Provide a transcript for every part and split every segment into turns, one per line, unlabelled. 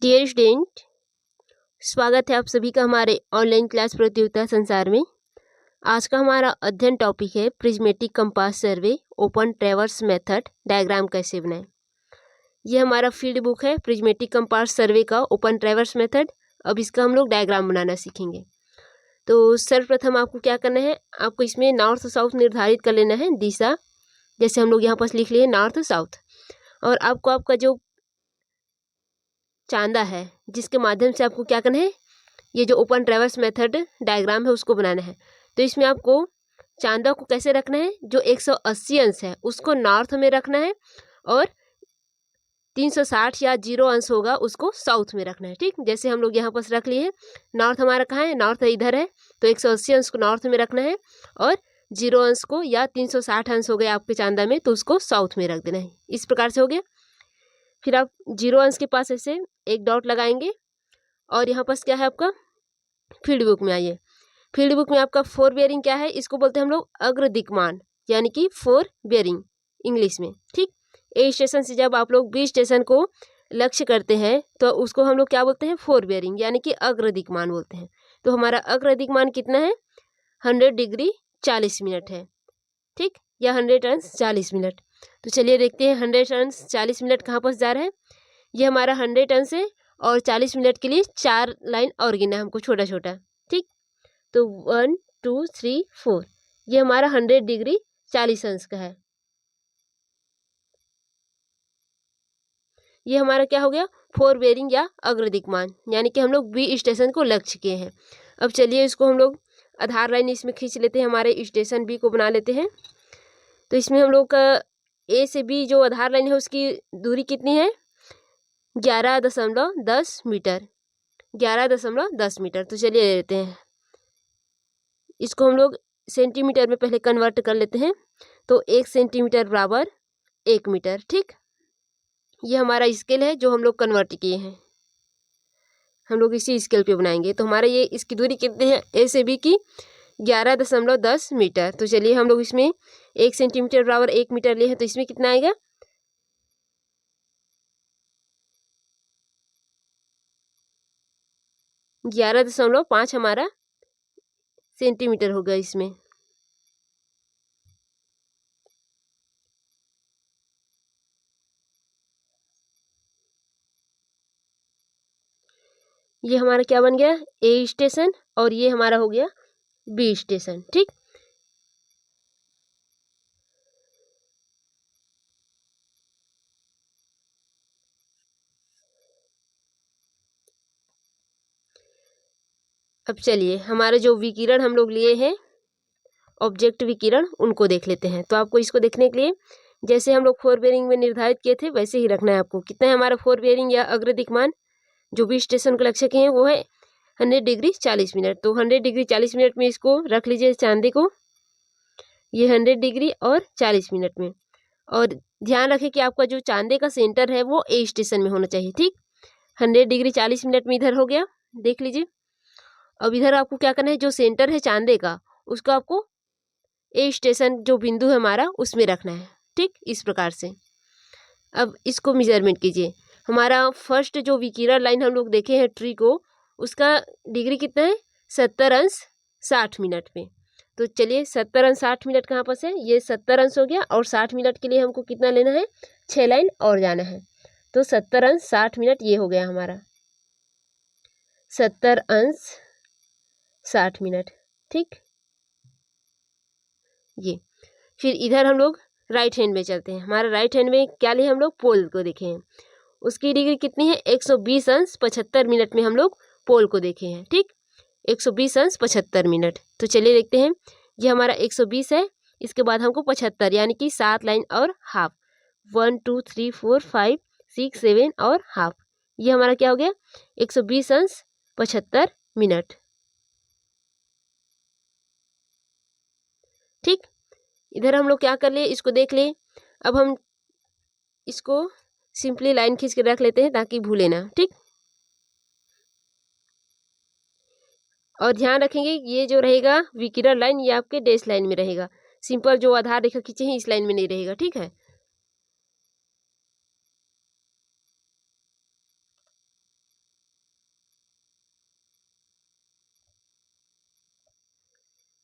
Dear student, स्वागत है आप सभी का हमारे ऑनलाइन क्लास प्रतियोगिता संसार में। आज का हमारा अध्ययन टॉपिक है प्रिज्मेटिक कंपास सर्वे ओपन ट्रैवर्स मेथड डायग्राम कैसे बनाएं। ये हमारा फील्ड बुक है प्रिज्मेटिक कंपास सर्वे का ओपन ट्रैवर्स मेथड। अब इसका हम लोग डायग्राम बनाना सीखेंगे। तो सर्वप्रथम आपको क्या करना है, आपको इसमें नॉर्थ साउथ निर्धारित कर लेना है दिशा। जैसे हम लोग यहाँ पर लिख लिए नॉर्थ साउथ, और आपको आपका जो चांदा है जिसके माध्यम से आपको क्या करना है, ये जो ओपन ट्रैवर्स मेथड डायग्राम है उसको बनाना है। तो इसमें आपको चांदा को कैसे रखना है, जो 180 अंश है उसको नॉर्थ में रखना है, और 360 या 0 अंश होगा उसको साउथ में रखना है। ठीक, जैसे हम लोग यहाँ पर रख लिए हैं। नॉर्थ हमारा कहाँ है, नॉर्थ इधर है, तो 180 अंश को नॉर्थ में रखना है, और 0 अंश को या 360 अंश हो गए आपके चांदा में तो उसको साउथ में रख देना है। इस प्रकार से हो गया। फिर आप 0 अंश के पास ऐसे एक डॉट लगाएंगे, और यहाँ पर क्या है आपका फील्ड बुक में आइए। फील्ड बुक में आपका फोर बेयरिंग क्या है, इसको बोलते हैं हम लोग अग्र दिक्मान, यानी कि फोर बेयरिंग इंग्लिश में। ठीक, ए स्टेशन से जब आप लोग बी स्टेशन को लक्ष्य करते हैं तो उसको हम लोग क्या बोलते हैं, फोर बेयरिंग, यानी कि अग्र दिक्मान बोलते हैं। तो हमारा अग्र दिक्मान कितना है, 100 डिग्री 40 मिनट है। ठीक, या 100 अंश 40 मिनट। तो चलिए देखते हैं 100 अंश 40 मिनट कहाँ पर जा रहा है। ये हमारा 100 अंश है, और 40 मिनट के लिए 4 लाइन और गिना हमको छोटा छोटा। ठीक, तो 1 2 3 4, ये हमारा 100 डिग्री 40 अंश का है। ये हमारा क्या हो गया, फोर बेयरिंग या अग्र दिक्मान, यानी कि हम लोग बी स्टेशन को लक्ष्य किए हैं। अब चलिए इसको हम लोग आधार लाइन इसमें खींच लेते हैं, हमारे स्टेशन बी को बना लेते हैं। तो इसमें हम लोग का ए से बी जो आधार लाइन है उसकी दूरी कितनी है, 11.10 मीटर। 11.10 मीटर। तो चलिए ले लेते हैं, इसको हम लोग सेंटीमीटर में पहले कन्वर्ट कर लेते हैं। तो 1 सेंटीमीटर बराबर 1 मीटर। ठीक, ये हमारा स्केल है जो हम लोग कन्वर्ट किए हैं, हम लोग इसी स्केल पे बनाएंगे। तो हमारा ये इसकी दूरी कितनी है, ए से बी की 11.10 मीटर। तो चलिए हम लोग इसमें 1 सेंटीमीटर बराबर 1 मीटर लिए हैं, तो इसमें कितना आएगा, 11.5 हमारा सेंटीमीटर होगा इसमें। ये हमारा क्या बन गया, ए स्टेशन, और ये हमारा हो गया बी स्टेशन। ठीक, अब चलिए हमारे जो विकिरण हम लोग लिए हैं ऑब्जेक्ट विकिरण, उनको देख लेते हैं। तो आपको इसको देखने के लिए जैसे हम लोग फोर बेयरिंग में निर्धारित किए थे वैसे ही रखना है आपको। कितना है हमारा फोर बेयरिंग या अग्र दिक्मान जो भी स्टेशन को लक्ष्य किए हैं वो है 100 डिग्री 40 मिनट। तो 100 डिग्री 40 मिनट में इसको रख लीजिए चांदी को, ये 100 डिग्री और 40 मिनट में। और ध्यान रखें कि आपका जो चांदे का सेंटर है वो ए स्टेशन में होना चाहिए। ठीक, 100 डिग्री 40 मिनट में इधर हो गया, देख लीजिए। अब इधर आपको क्या करना है, जो सेंटर है चांदे का उसको आपको ए स्टेशन जो बिंदु है हमारा उसमें रखना है। ठीक, इस प्रकार से। अब इसको मेजरमेंट कीजिए। हमारा फर्स्ट जो विकिरण लाइन हम लोग देखे हैं ट्री को, उसका डिग्री कितना है, 70 अंश 60 मिनट में। तो चलिए 70 अंश 60 मिनट कहाँ पर है, ये 70 अंश हो गया, और 60 मिनट के लिए हमको कितना लेना है, 6 लाइन और जाना है। तो 70 अंश 60 मिनट ये हो गया हमारा 70 अंश 60 मिनट। ठीक, ये फिर इधर हम लोग राइट हैंड में चलते हैं। हमारा राइट हैंड में क्या लिए हम लोग, पोल को देखे हैं। उसकी डिग्री कितनी है, 120 अंश 75 मिनट में हम लोग पोल को देखे हैं। ठीक, 120 अंश 75 मिनट। तो चलिए देखते हैं, ये हमारा 120 है, इसके बाद हमको 75 यानी कि 7 लाइन और हाफ, 1 2 3 4 5 6 7 और हाफ। ये हमारा क्या हो गया, 120 अंश 75 मिनट। ठीक, इधर हम लोग क्या कर लिए, इसको देख लिए। अब हम इसको सिंपली लाइन खींच के रख लेते हैं ताकि भूले ना। ठीक, और ध्यान रखेंगे ये जो रहेगा विकिरण लाइन ये आपके डैश लाइन में रहेगा, सिंपल जो आधार रेखा खींचे हैं इस लाइन में नहीं रहेगा। ठीक है,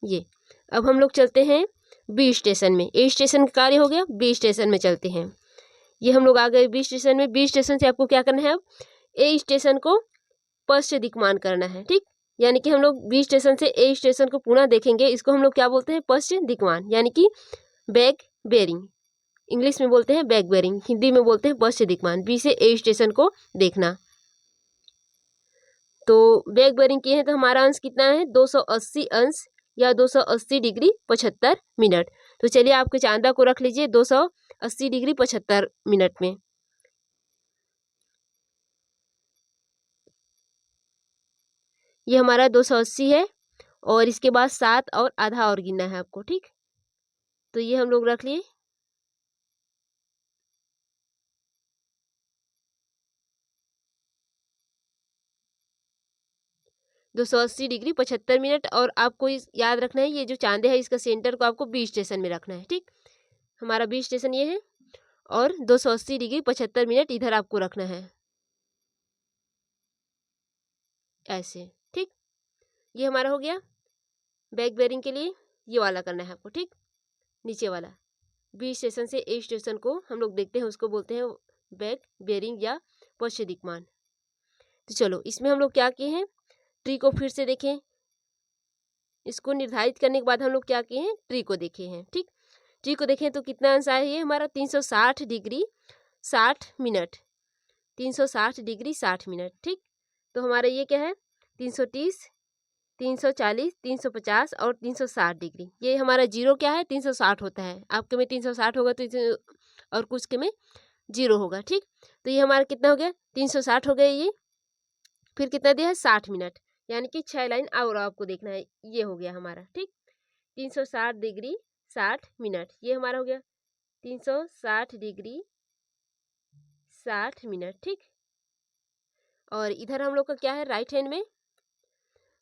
ये अब हम लोग चलते हैं बी स्टेशन में। ए स्टेशन का कार्य हो गया, बी स्टेशन में चलते हैं। ये हम लोग आ गए बी स्टेशन में। बी स्टेशन से आपको क्या करना है, अब ए स्टेशन को पश्च दिक्मान करना है, ठीक। यानी कि हम लोग बी स्टेशन से ए स्टेशन को पुनः देखेंगे। इसको हम लोग क्या बोलते हैं, पश्च दिक्मान, यानी कि बैक बेरिंग। इंग्लिश में बोलते हैं बैक बेरिंग, हिंदी में बोलते हैं पश्च दिक्मान। बी से ए स्टेशन को देखना। तो बैक बेरिंग किए हैं तो हमारा अंश कितना है, 280 अंश या 280 डिग्री 75 मिनट। तो चलिए आपके चांदा को रख लीजिए 280 डिग्री 75 मिनट में। ये हमारा 280 है और इसके बाद 7 और आधा और गिनना है आपको, ठीक। तो ये हम लोग रख लिए। दो सौ अस्सी डिग्री 75 मिनट। और आपको याद रखना है, ये जो चांदे है इसका सेंटर को आपको बी स्टेशन में रखना है, ठीक। हमारा बी स्टेशन ये है और 280 डिग्री 75 मिनट इधर आपको रखना है, ऐसे, ठीक। ये हमारा हो गया बैक बेरिंग के लिए। ये वाला करना है आपको, ठीक, नीचे वाला। बी स्टेशन से ए स्टेशन को हम लोग देखते हैं, उसको बोलते हैं बैक बेरिंग या पश्च दिक्मान। तो चलो इसमें हम लोग क्या किए हैं, ट्री को फिर से देखें। इसको निर्धारित करने के बाद हम लोग क्या किए हैं, ट्री को देखे हैं, ठीक। ट्री को देखें तो कितना अंश आया, ये हमारा 360 डिग्री 60 मिनट, 360 डिग्री 60 मिनट, ठीक। तो हमारा ये क्या है, 330, 340, 350 और 360 डिग्री। ये हमारा जीरो क्या है, 360 होता है। आपके में 360 होगा तो और कुछ के में जीरो होगा, ठीक। तो ये हमारा कितना हो गया, 360 हो गया ये। फिर कितना दिया है, 60 मिनट, यानी कि 6 लाइन और आपको देखना है। ये हो गया हमारा, ठीक, 360 डिग्री 60 मिनट। ये हमारा हो गया 360 डिग्री 60 मिनट, ठीक। और इधर हम लोग का क्या है, राइट हैंड में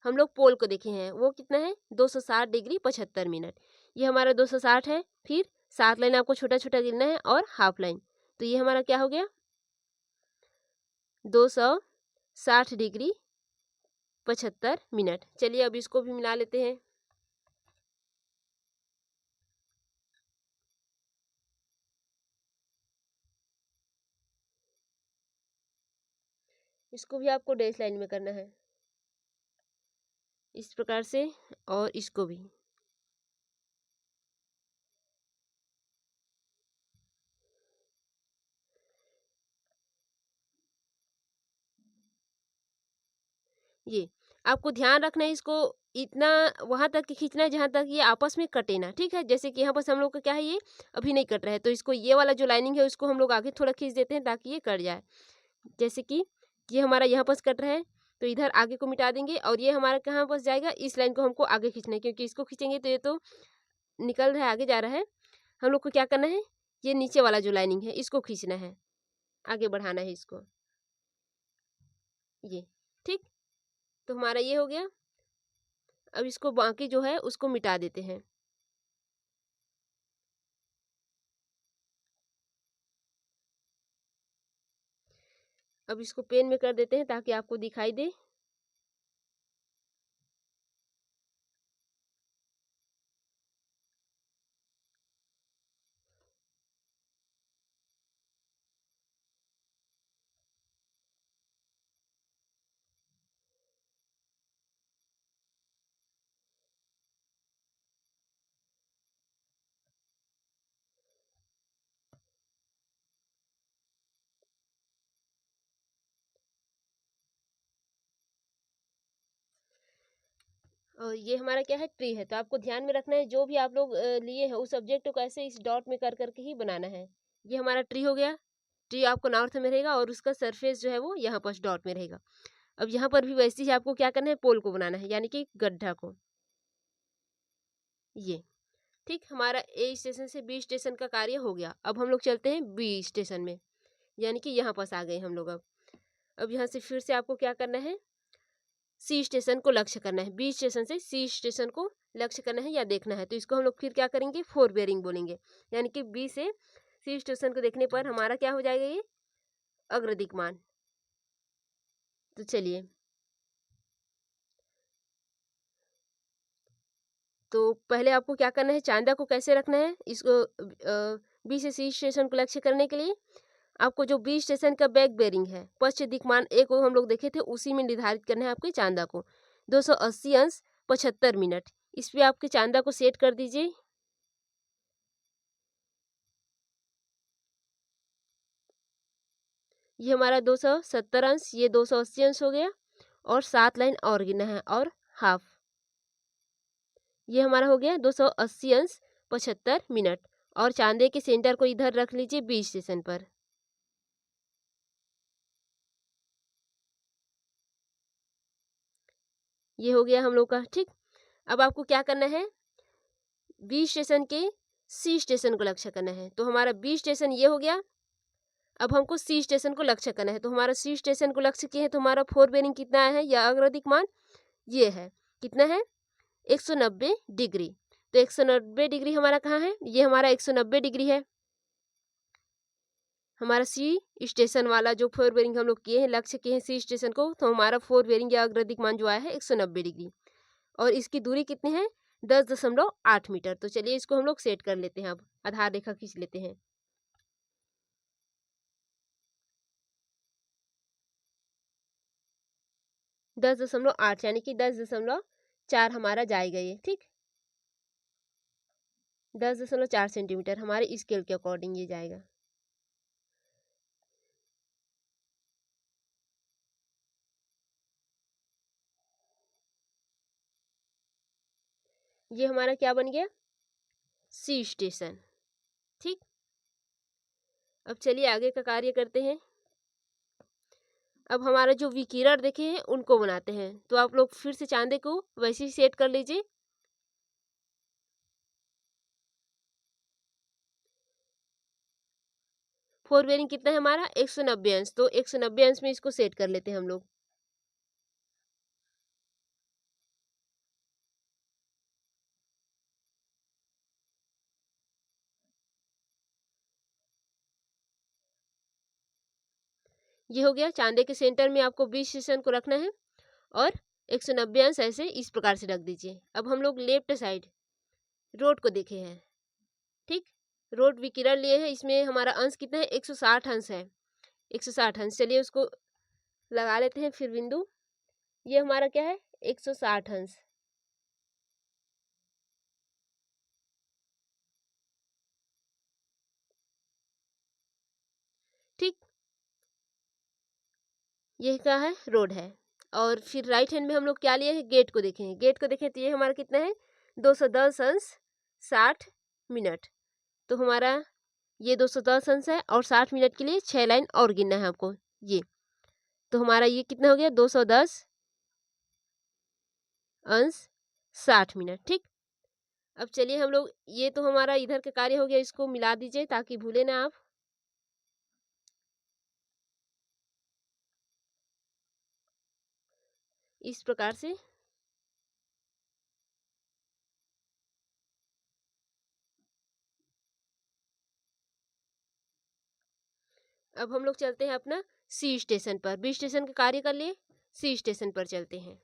हम लोग पोल को देखे हैं, वो कितना है, 260 डिग्री 75 मिनट। ये हमारा 260 है। फिर 7 लाइन आपको छोटा छोटा गिनना है और हाफ लाइन। तो ये हमारा क्या हो गया, 260 डिग्री 75 मिनट। चलिए अब इसको भी मिला लेते हैं। इसको भी आपको डैश लाइन में करना है, इस प्रकार से, और इसको भी। ये आपको ध्यान रखना है, इसको इतना वहां तक खींचना है जहां तक ये आपस में कटे ना, ठीक है। जैसे कि यहाँ पर हम लोग का क्या है, ये अभी नहीं कट रहा है, तो इसको ये वाला जो लाइनिंग है उसको हम लोग आगे थोड़ा खींच देते हैं ताकि ये कट जाए। जैसे कि ये हमारा यहाँ पर कट रहा है तो इधर आगे को मिटा देंगे, और ये हमारा कहाँ पर जाएगा, इस लाइन को हमको आगे खींचना है, क्योंकि इसको खींचेंगे तो ये तो निकल रहा है, आगे जा रहा है। हम लोग को क्या करना है, ये नीचे वाला जो लाइनिंग है इसको खींचना है, आगे बढ़ाना है इसको, ये, ठीक। तो हमारा ये हो गया। अब इसको बाकी जो है उसको मिटा देते हैं। अब इसको पेन में कर देते हैं ताकि आपको दिखाई दे। और ये हमारा क्या है, ट्री है। तो आपको ध्यान में रखना है, जो भी आप लोग लिए हैं उस सब्जेक्ट को ऐसे इस डॉट में कर करके ही बनाना है। ये हमारा ट्री हो गया। ट्री आपको नॉर्थ में रहेगा और उसका सरफेस जो है वो यहाँ पर डॉट में रहेगा। अब यहाँ पर भी वैसे ही आपको क्या करना है, पोल को बनाना है, यानी कि गड्ढा को, ये, ठीक। हमारा ए स्टेशन से बी स्टेशन का कार्य हो गया। अब हम लोग चलते हैं बी स्टेशन में, यानी कि यहाँ पास आ गए हम लोग। अब यहाँ से फिर से आपको क्या करना है, सी स्टेशन को लक्ष्य करना है। बी स्टेशन से सी स्टेशन को लक्ष्य करना है या देखना है। तो इसको हम लोग फिर क्या करेंगे, फोर बेरिंग बोलेंगे, यानी कि बी से सी स्टेशन को देखने पर हमारा क्या हो जाएगा, ये अग्रदिक्मान। तो चलिए तो पहले आपको क्या करना है, चांदा को कैसे रखना है, इसको बी से सी स्टेशन को लक्ष्य करने के लिए आपको जो बी स्टेशन का बैक बेरिंग है, पश्च दिक्मान एक को हम लोग देखे थे, उसी में निर्धारित करना है आपके चांदा को 280 अंश 75 मिनट। इस पे आपके चांदा को सेट कर दीजिए। ये हमारा 270 अंश, ये 280 अंश हो गया और 7 लाइन और गिना है और हाफ, ये हमारा हो गया 280 अंश 75 मिनट। और चांदे के सेंटर को इधर रख लीजिए बी स्टेशन पर। ये हो गया हम लोग का, ठीक। अब आपको क्या करना है, बी स्टेशन के सी स्टेशन को लक्ष्य करना है। तो हमारा बी स्टेशन ये हो गया, अब हमको सी स्टेशन को लक्ष्य करना है। तो हमारा सी स्टेशन को लक्ष्य किए हैं, तो हमारा फोर बेरिंग कितना है, या अग्रदिक मान ये है, कितना है 190 डिग्री। तो 190 डिग्री हमारा कहाँ है, ये हमारा 190 डिग्री है। हमारा सी स्टेशन वाला जो फोर बेरिंग हम लोग किए हैं, लक्ष्य किए हैं सी स्टेशन को, तो हमारा फोर बेरिंग या अग्रदिक मान जो आया है 190 डिग्री। और इसकी दूरी कितनी है, 10.8 मीटर। तो चलिए इसको हम लोग सेट कर लेते हैं। अब आधार रेखा खींच लेते हैं। 10.8 यानी कि 10.4 हमारा जाएगा ये, ठीक। 10.4 सेंटीमीटर हमारे स्केल के अकॉर्डिंग ये जाएगा। ये हमारा क्या बन गया, सी स्टेशन, ठीक। अब चलिए आगे का कार्य करते हैं। अब हमारा जो विकिरण देखे हैं उनको बनाते हैं। तो आप लोग फिर से चांदे को वैसे ही सेट कर लीजिए। फोर बेरिंग कितना है हमारा 190 अंश, तो 190 अंश में इसको सेट कर लेते हैं हम लोग। ये हो गया, चांदे के सेंटर में आपको बी स्टेशन को रखना है और 190 अंश ऐसे इस प्रकार से रख दीजिए। अब हम लोग लेफ्ट साइड रोड को देखे हैं, ठीक। रोड विकिरण लिए हैं, इसमें हमारा अंश कितना है 160 अंश है, 160 अंश। चलिए उसको लगा लेते हैं फिर बिंदु। ये हमारा क्या है 160 अंश, ठीक। ये क्या है, रोड है। और फिर राइट हैंड में हम लोग क्या लिए हैं, गेट को देखें। गेट को देखें तो ये हमारा कितना है 210 अंश 60 मिनट। तो हमारा ये 210 अंश है और 60 मिनट के लिए 6 लाइन और गिनना है आपको ये। तो हमारा ये कितना हो गया 210 अंश 60 मिनट, ठीक। अब चलिए हम लोग, ये तो हमारा इधर का कार्य हो गया, इसको मिला दीजिए ताकि भूले ना आप। इस प्रकार से अब हम लोग चलते हैं अपना सी स्टेशन पर। बी स्टेशन का कार्य कर लिए, सी स्टेशन पर चलते हैं।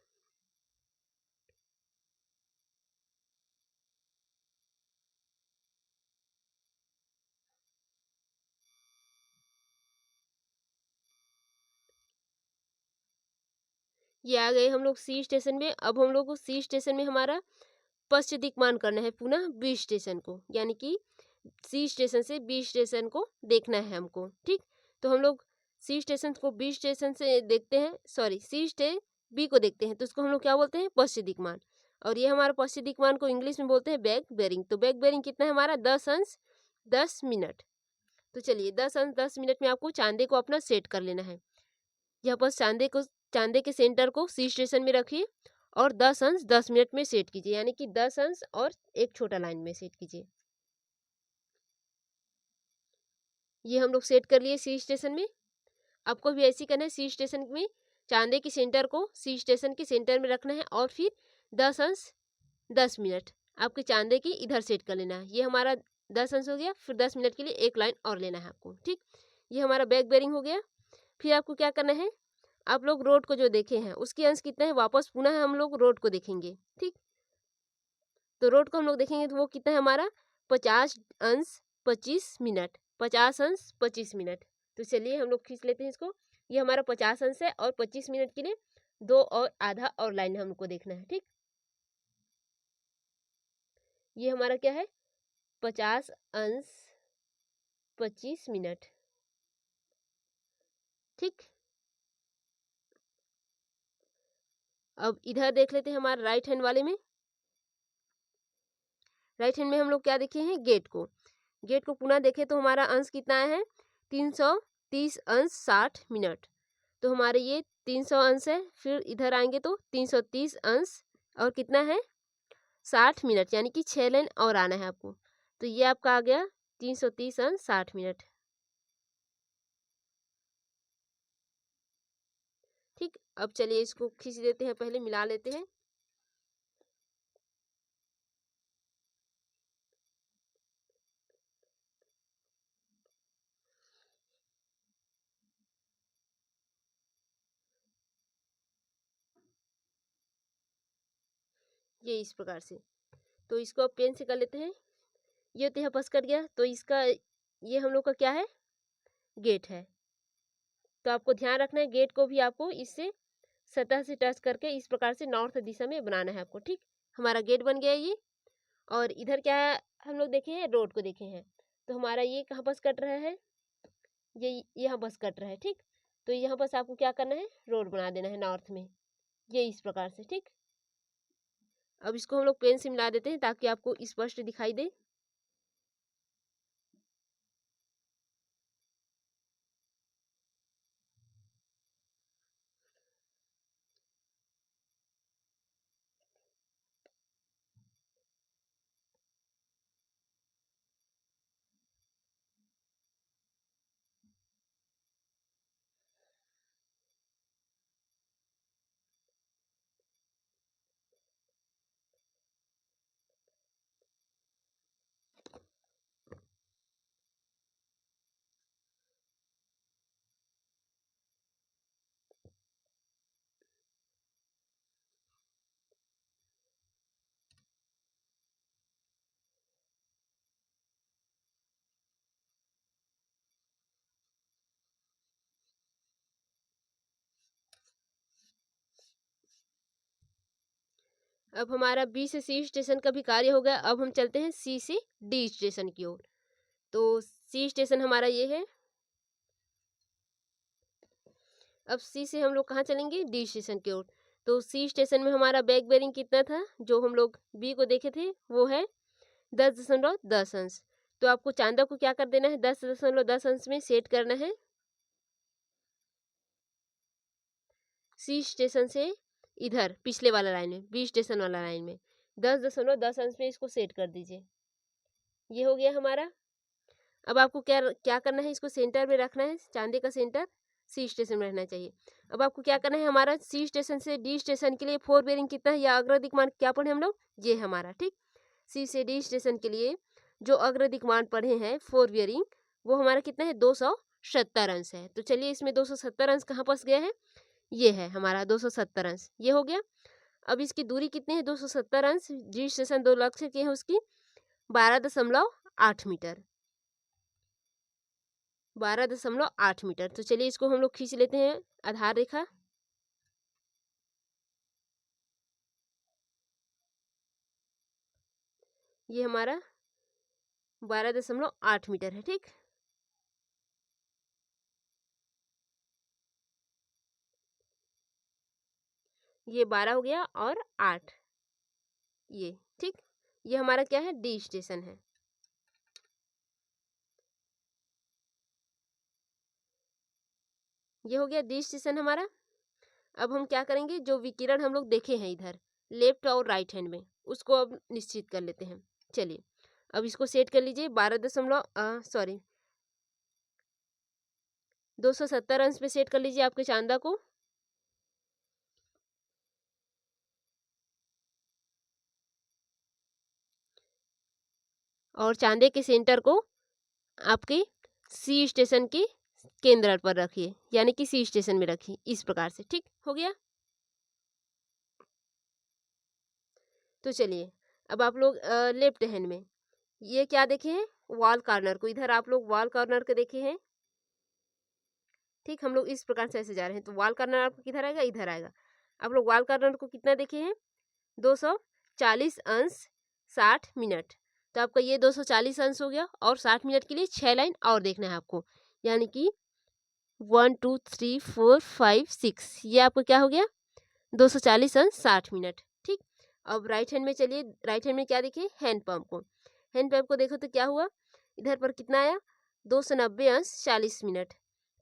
ये आ गए हम लोग सी स्टेशन में। अब हम लोग को सी स्टेशन में हमारा पश्च दिक्मान करना है पुनः बी स्टेशन को, यानी कि सी स्टेशन से बी स्टेशन को देखना है हमको, ठीक। तो हम लोग सी स्टेशन को बी स्टेशन से देखते हैं, सॉरी सी स्टे बी को देखते हैं, तो उसको हम लोग क्या बोलते हैं पश्च दिक्मान। और ये हमारा पश्च दिक्मान को इंग्लिश में बोलते हैं बैक बेरिंग। तो बैक बेरिंग कितना है हमारा 10 अंश 10 मिनट। तो चलिए 10 अंश 10 मिनट में आपको चांदे को अपना सेट कर लेना है। यहाँ पर चांदे के सेंटर को सी स्टेशन में रखिए और 10 अंश 10 मिनट में सेट कीजिए, यानी कि 10 अंश और एक छोटा लाइन में सेट कीजिए। ये हम लोग सेट कर लिए सी स्टेशन में। आपको भी ऐसे ही करना है, सी स्टेशन में चांदे के सेंटर को सी स्टेशन के सेंटर में रखना है और फिर 10 अंश 10 मिनट आपके चांदे की इधर सेट कर लेना है। ये हमारा 10 अंश हो गया, फिर 10 मिनट के लिए एक लाइन और लेना है आपको, ठीक। ये हमारा बैक बेरिंग हो गया। फिर आपको क्या करना है, आप लोग रोड को जो देखे हैं उसकी अंश कितना है, वापस पुनः हम लोग रोड को देखेंगे, ठीक। तो रोड को हम लोग देखेंगे तो वो कितना है हमारा 50 अंश 25 मिनट, 50 अंश 25 मिनट। तो चलिए हम लोग खींच लेते हैं इसको। ये हमारा 50 अंश है और 25 मिनट के लिए 2 और आधा और लाइन हमको देखना है। ठीक, ये हमारा क्या है 50 अंश 25 मिनट। ठीक, अब इधर देख लेते हैं हमारे राइट हैंड वाले में। राइट हैंड में हम लोग क्या देखे हैं गेट को। गेट को पुनः देखें तो हमारा अंश कितना है 330 अंश 60 मिनट। तो हमारे ये 300 अंश है, फिर इधर आएंगे तो 330 अंश और कितना है 60 मिनट, यानी कि 6 लाइन और आना है आपको। तो ये आपका आ गया 330 अंश 60 मिनट। ठीक, अब चलिए इसको खींच देते हैं, पहले मिला लेते हैं। ये इस प्रकार से, तो इसको अब पेन से कर लेते हैं। ये तो यहाँ बस कट गया, तो इसका ये हम लोग का क्या है गेट है। तो आपको ध्यान रखना है गेट को भी आपको इससे सतह से टच करके इस प्रकार से नॉर्थ दिशा में बनाना है आपको। ठीक, हमारा गेट बन गया ये। और इधर क्या है हम लोग देखे हैं रोड को देखे हैं, तो हमारा ये कहाँ बस कट रहा है, ये यहाँ बस कट रहा है। ठीक, तो यहाँ बस आपको क्या करना है रोड बना देना है नॉर्थ में, ये इस प्रकार से। ठीक, अब इसको हम लोग पेन से मिला देते हैं ताकि आपको स्पष्ट दिखाई दे। अब हमारा बी से सी स्टेशन का भी कार्य हो गया। अब हम चलते हैं सी से डी स्टेशन की ओर। तो सी स्टेशन हमारा ये है। अब सी से हम लोग कहाँ चलेंगे डी स्टेशन की ओर। तो सी स्टेशन में हमारा बैक बेरिंग कितना था जो हम लोग बी को देखे थे, वो है 10.10 अंश। तो आपको चांदा को क्या कर देना है 10.10 अंश में सेट करना है। सी स्टेशन से इधर पिछले वाला लाइन में, बी स्टेशन वाला लाइन में 10.10 अंश में इसको सेट कर दीजिए। ये हो गया हमारा। अब आपको क्या क्या करना है, इसको सेंटर में रखना है। चांदी का सेंटर सी स्टेशन में रहना चाहिए। अब आपको क्या करना है, हमारा सी स्टेशन से डी स्टेशन के लिए 4 बेरिंग कितना है या अग्रदिक मान क्या पढ़े हम लोग, ये हमारा। ठीक, सी से डी स्टेशन के लिए जो अग्रदिक मान पढ़े हैं 4 बेरिंग, वो हमारा कितना है 270 अंश है। तो चलिए इसमें 270 अंश कहाँ फंस गया है, ये है हमारा 270 अंश, ये हो गया। अब इसकी दूरी कितनी है 270 अंश, डी स्टेशन 2 लक्ष्य की है उसकी 12.8 मीटर, 12.8 मीटर। तो चलिए इसको हम लोग खींच लेते हैं आधार रेखा। ये हमारा 12.8 मीटर है। ठीक, ये 12 हो गया और 8 ये। ठीक, ये हमारा क्या है डी स्टेशन है। ये हो गया डी स्टेशन हमारा। अब हम क्या करेंगे, जो विकिरण हम लोग देखे हैं इधर लेफ्ट और राइट हैंड में, उसको अब निश्चित कर लेते हैं। चलिए अब इसको सेट कर लीजिए 270 अंश पे सेट कर लीजिए आपके चांदा को। और चांदे के सेंटर को आपके सी स्टेशन के केंद्र पर रखिए, यानी कि सी स्टेशन में रखिए इस प्रकार से। ठीक हो गया। तो चलिए अब आप लोग लेफ्ट हैंड में ये क्या देखे हैं, वॉल कॉर्नर को, इधर आप लोग वॉल कॉर्नर को देखे हैं। ठीक, हम लोग इस प्रकार से ऐसे जा रहे हैं, तो वॉल कॉर्नर आपको किधर आएगा, इधर आएगा। आप लोग वॉल कॉर्नर को कितना देखे हैं, 240 अंश 60 मिनट। तो आपका ये 240 अंश हो गया, और 60 मिनट के लिए 6 लाइन और देखना है आपको, यानी कि 1 2 3 4 5 6, ये आपको क्या हो गया, 240 अंश 60 मिनट। ठीक, अब राइट हैंड में चलिए, राइट हैंड में क्या देखें, हैंड पंप को। हैंड पंप को देखो तो क्या हुआ, इधर पर कितना आया, 290 अंश 40 मिनट।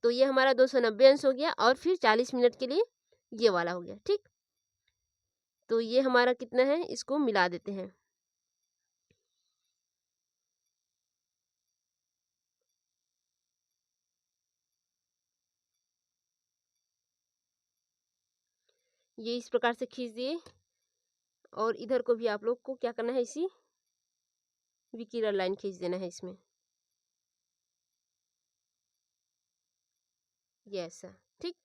तो ये हमारा 290 अंश हो गया, और फिर 40 मिनट के लिए ये वाला हो गया। ठीक, तो ये हमारा कितना है, इसको मिला देते हैं। ये इस प्रकार से खींच दिए, और इधर को भी आप लोग को क्या करना है, इसी विकिरण लाइन खींच देना है इसमें, ये ऐसा। ठीक,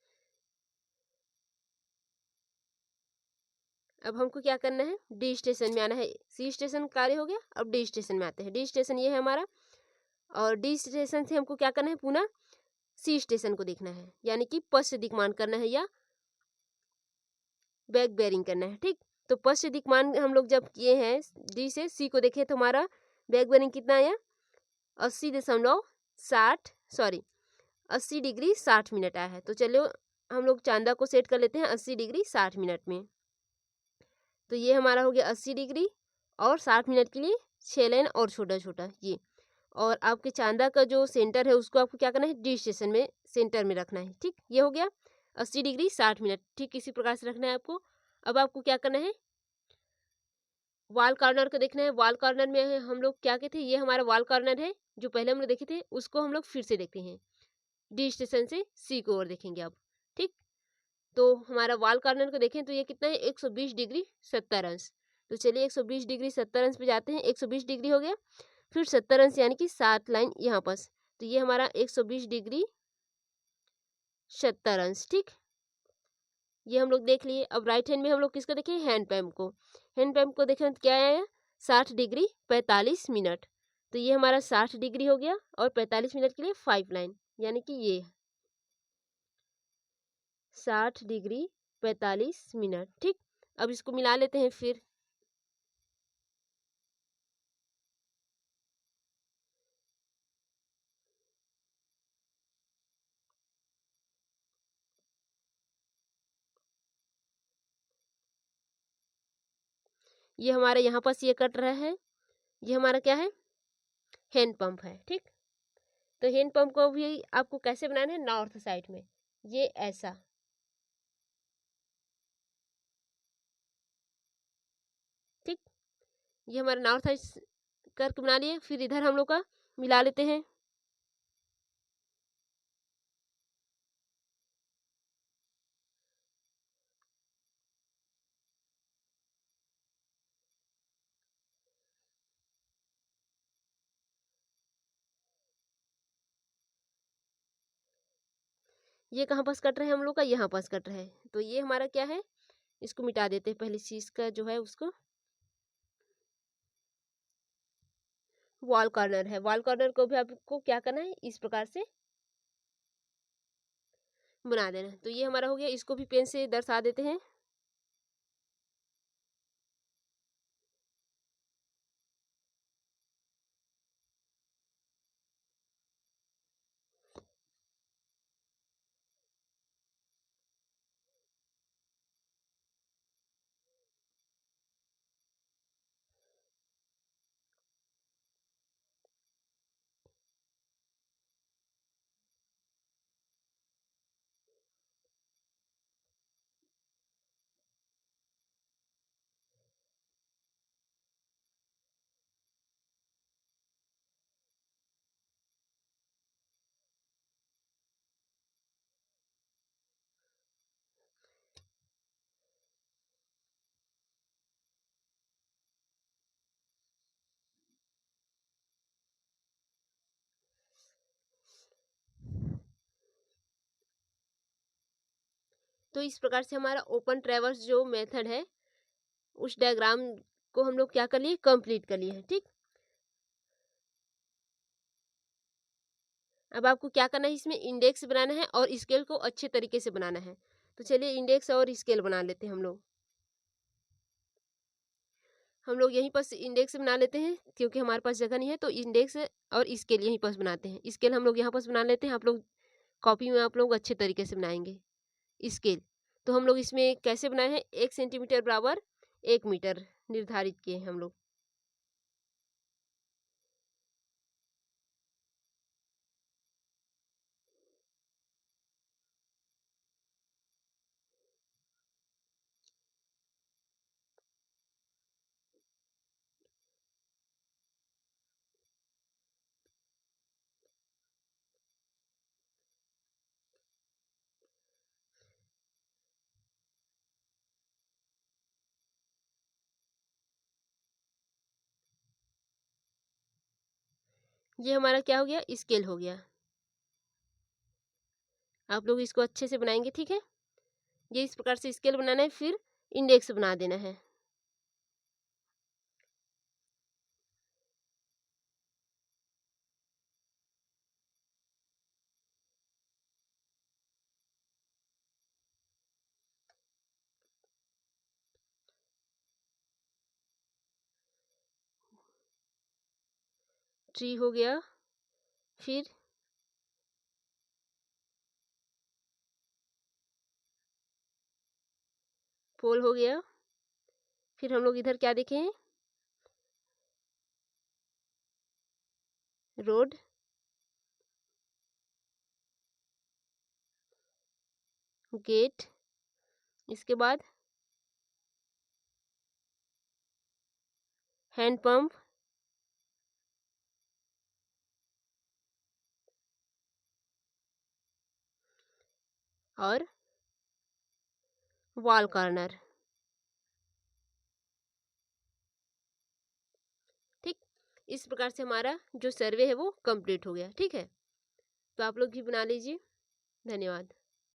अब हमको क्या करना है, डी स्टेशन में आना है। सी स्टेशन कार्य हो गया, अब डी स्टेशन में आते हैं। डी स्टेशन ये है हमारा, और डी स्टेशन से हमको क्या करना है, पुनः सी स्टेशन को देखना है, यानी कि पश्च दिक्मान करना है या बैक बेरिंग करना है। ठीक, तो पश्च दिक्मान हम लोग जब किए हैं, डी से सी को देखे तो हमारा बैक बेरिंग कितना आया, 80 डिग्री 60 मिनट आया है। तो चलो हम लोग चांदा को सेट कर लेते हैं 80 डिग्री 60 मिनट में। तो ये हमारा हो गया 80 डिग्री, और 60 मिनट के लिए 6 लाइन और छोटा छोटा ये। और आपके चांदा का जो सेंटर है उसको आपको क्या करना है, डी स्टेशन में सेंटर में रखना है। ठीक, ये हो गया 80 डिग्री 60 मिनट। ठीक, इसी प्रकार से रखना है आपको। अब आपको क्या करना है, वॉल कॉर्नर को देखना है। वॉल कॉर्नर में हम लोग क्या कहते हैं, ये हमारा वॉल कॉर्नर है, जो पहले हम लोग देखे थे उसको हम लोग फिर से देखते हैं, डी स्टेशन से सी को और देखेंगे अब। ठीक, तो हमारा वॉल कॉर्नर को देखें तो ये कितना है, 120 डिग्री 70 अंश। तो चलिए 120 डिग्री 70 अंश पे जाते हैं। 120 डिग्री हो गया, फिर 70 अंश यानी कि 7 लाइन यहाँ पास। तो ये हमारा 120 डिग्री 70 अंश। ठीक, ये हम लोग देख लिए। अब राइट हैंड में हम लोग किसको देखें, हैंड पैम्प को। हैंड पैम्प को देखें तो क्या आया, 60 डिग्री 45 मिनट। तो ये हमारा 60 डिग्री हो गया, और 45 मिनट के लिए 5 लाइन, यानी कि ये 60 डिग्री 45 मिनट। ठीक, अब इसको मिला लेते हैं फिर। ये हमारे यहाँ पास ये कट रहा है, ये हमारा क्या है, हैंड पंप है। ठीक, तो हैंड पंप को भी आपको कैसे बनाना है, नॉर्थ साइड में, ये ऐसा। ठीक, ये हमारा नॉर्थ साइड करके बना लिए। फिर इधर हम लोग का मिला लेते हैं। ये कहाँ पास कट रहा है हम लोग का, यहाँ पास कट रहा है। तो ये हमारा क्या है, इसको मिटा देते हैं पहले चीज का जो है उसको। वॉल कॉर्नर है, वॉल कॉर्नर को भी आपको क्या करना है, इस प्रकार से बना देना है। तो ये हमारा हो गया, इसको भी पेन से दर्शा देते हैं। तो इस प्रकार से हमारा ओपन ट्रैवर्स जो मेथड है, उस डायग्राम को हम लोग क्या कर लिए, कंप्लीट कर लिए हैं। ठीक, अब आपको क्या करना है, इसमें इंडेक्स बनाना है और स्केल को अच्छे तरीके से बनाना है। तो चलिए इंडेक्स और स्केल बना लेते हैं हम लोग यहीं पर इंडेक्स बना लेते हैं क्योंकि हमारे पास जगह नहीं है, तो इंडेक्स और स्केल यहीं पर बनाते हैं। स्केल हम लोग यहाँ पर बना लेते हैं, आप लोग कॉपी में आप लोग अच्छे तरीके से बनाएंगे स्केल। तो हम लोग इसमें कैसे बनाए हैं, 1 सेंटीमीटर बराबर 1 मीटर निर्धारित किए हैं हम लोग। ये हमारा क्या हो गया, स्केल हो गया। आप लोग इसको अच्छे से बनाएंगे, ठीक है। ये इस प्रकार से स्केल बनाना है, फिर इंडेक्स बना देना है। ट्री हो गया, फिर पोल हो गया, फिर हम लोग इधर क्या देखें, रोड, गेट, इसके बाद हैंड पंप, और वॉल कॉर्नर। ठीक, इस प्रकार से हमारा जो सर्वे है वो कंप्लीट हो गया। ठीक है, तो आप लोग भी बना लीजिए। धन्यवाद।